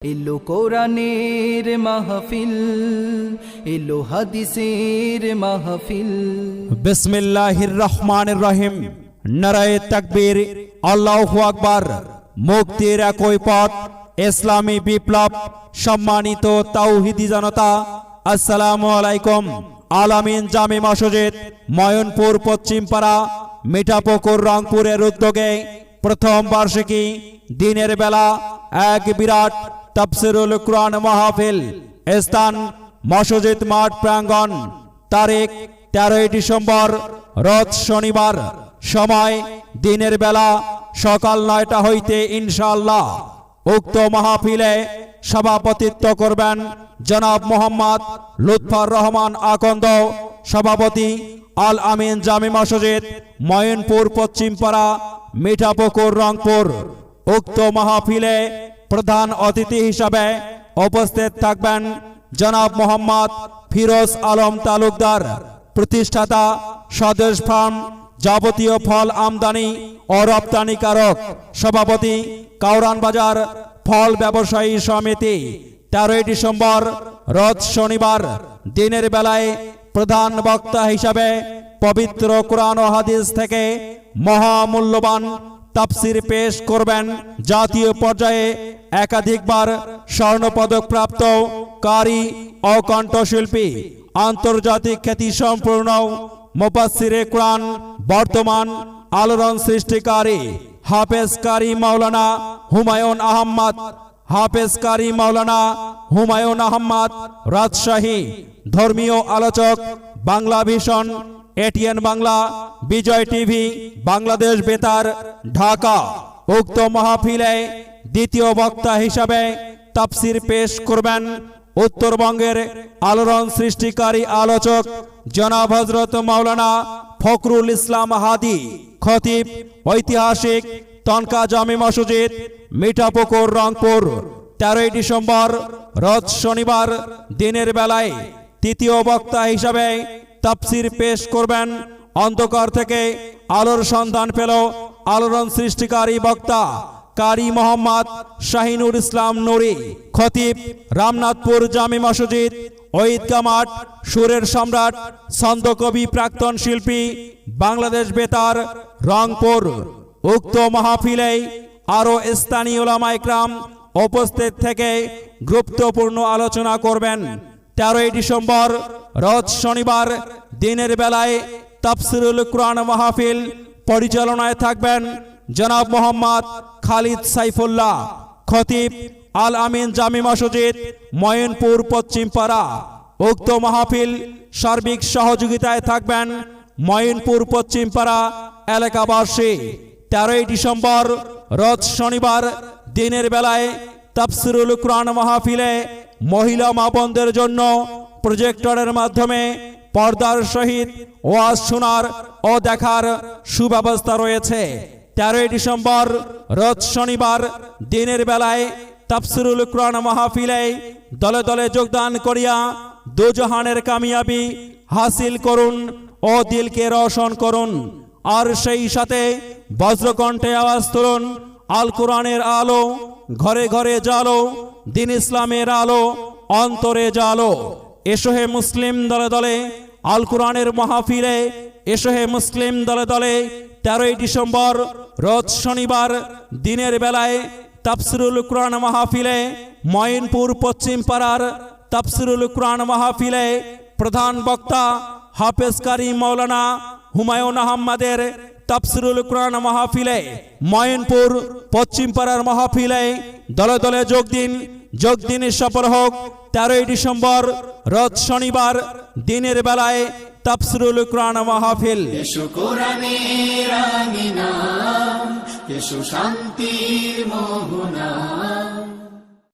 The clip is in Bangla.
এলো কোরআনের মাহফিল, এলো হাদিসের মাহফিল। বিসমিল্লাহির রহমানির রহিম। নারায়ে তাকবীর, আল্লাহু আকবার। মুক্তির একই পথ, ইসলামী বিপ্লব। সম্মানিত তাওহীদি জনতা, আসসালামু আলাইকুম। আলামিন জামে মসজিদ, ময়নপুর পশ্চিমপাড়া, মিঠাপুকুর, রংপুরের উদ্যোগে প্রথম বার্ষিকী দিনের বেলা এক বিরাট তাফসীরুল কুরআন মাহফিল। স্থান মসজিদ মাঠ প্রাঙ্গণ। তারিখ 13 ডিসেম্বর, রোজ শনিবার। সময় দিনের বেলা সকাল 9টা হইতে ইনশাআল্লাহ। উক্ত মাহফিলে সভাপতিত্ব করবেন জনাব মোহাম্মদ লুৎফর রহমান আকন্দ, সভাপতি, আল আমিন জামে মসজিদ, ময়নপুর পশ্চিমপাড়া, মিঠাপুকুর, রংপুর। উক্ত মাহফিলে প্রধান অতিথি হিসাবে উপস্থিত থাকবেন জনাব মোহাম্মদ ফিরোজ আলম তালুকদার, প্রতিষ্ঠাতা স্বদেশ ফার্ম, যাবতীয় ফল আমদানি ও রপ্তানিকারক, সভাপতি, কাউরান বাজার ফল ব্যবসায়ী সমিতি। 13 ডিসেম্বর, রোজ শনিবার, দিনের বেলায় প্রধান বক্তা হিসাবে পবিত্র কোরআন ও হাদিস থেকে মহামূল্যবান তাফসীর পেশ করবেন জাতীয় পর্যায়ে একাধিকবার স্বর্ণপদক প্রাপ্ত কারি ও কণ্ঠশিল্পী, আন্তর্জাতিক খ্যাতি সম্পূর্ণ মুফাসসিরে কোরআন, বর্তমান আলোড়ন সৃষ্টিকারী হাফেজ কারি মাওলানা হুমায়ুন আহমদ, হাফেজ কারি মাওলানা হুমায়ুন আহমদ রাজশাহী। ধর্মীয় আলোচক বাংলা ভিশন, এটিএন বাংলা, বিজয় টিভি, বাংলাদেশ বেতার, ঢাকা। উক্ত মাহফিলে দ্বিতীয় বক্তা হিসাবে তাফসীর পেশ করবেন উত্তরবঙ্গের আলোড়ন সৃষ্টিকারী আলোচক জনাব হযরত মাওলানা ফখরুল ইসলাম হাদি, খতিব, ঐতিহাসিক তনকা জামে মসজিদ, মিঠাপুকুর, রংপুর। 13 ডিসেম্বর, রোজ শনিবার, দিনের বেলায় তৃতীয় বক্তা হিসাবে তাফসীর পেশ করবেন অন্ধকার থেকে আলোর সন্ধান পেল আলোড়ন সৃষ্টিকারী বক্তা কারি মোহাম্মদ শাহিনুর ইসলাম নুরি, খতিব, রামনাথপুর জামে মসজিদ, ঈদগাহ মাঠ, সুরের সম্রাট, ছন্দকবি, প্রাক্তন শিল্পী, বাংলাদেশ বেতার, রংপুর। উক্ত মাহফিলে আরো স্থানীয় উলামা ইকরাম উপস্থিত থেকে গুরুত্বপূর্ণ আলোচনা করবেন। 13 ডিসেম্বর, রোজ শনিবার, দিনের বেলায় তাফসীরুল কুরআন মাহফিল পরিচালনায় থাকবেন জনাব মোহাম্মদ খালিদ সাইফুল্লাহ, খতিব, আল আমিন জামে মসজিদ, ময়নপুর পশ্চিমপাড়া। উক্ত মাহফিল সার্বিক সহযোগিতায় থাকবেন ময়নপুর পশ্চিমপাড়া এলাকাবাসী। 13 ডিসেম্বর, রোজ শনিবার, দিনের বেলায় তাফসীরুল কুরআন মাহফিলে মহিলা মা বোনদের জন্য প্রজেক্টরের মাধ্যমে পর্দার সহিত ওয়াজ শোনার ও দেখার সুব্যবস্থা রয়েছে। 13 ডিসেম্বর, রোজ শনিবার, দিনের বেলায় তাফসীরুল কুরআন মাহফিলে দলে দলে যোগদান করিয়া দুজাহানের কামিয়াবি হাসিল করুন ও দিলকে রোশন করুন। আর সেই সাথে বজ্রকণ্ঠে আওয়াজ তুলুন, আল কোরআনের আলো ঘরে ঘরে জ্বালো, দিন ইসলামের আলো অন্তরে জ্বালো। এসো হে মুসলিম দলে দলে আল কোরআনের মাহফিলে, এসো হে মুসলিম দলে দলে। 13 ডিসেম্বর, রোজ শনিবার, দিনের বেলায় তাফসীরুল কুরআন মাহফিলে ময়নপুর পশ্চিমপাড়ার তাফসীরুল কুরআন মাহফিলে প্রধান বক্তা হাফেজ কারি মাওলানা হুমায়ুন আহমদের তাফসীরুল কুরআন মাহফিলে ময়নপুর পশ্চিমপাড়ার মাহফিলে দলে দলে যোগ দিন সফল হোক। 13 ডিসেম্বর, রোজ শনিবার, দিনের বেলায় তাফসীরুল কুরআন মাহফিল। এসো কোরআনের আমিনা, এসো শান্তির মোহনা।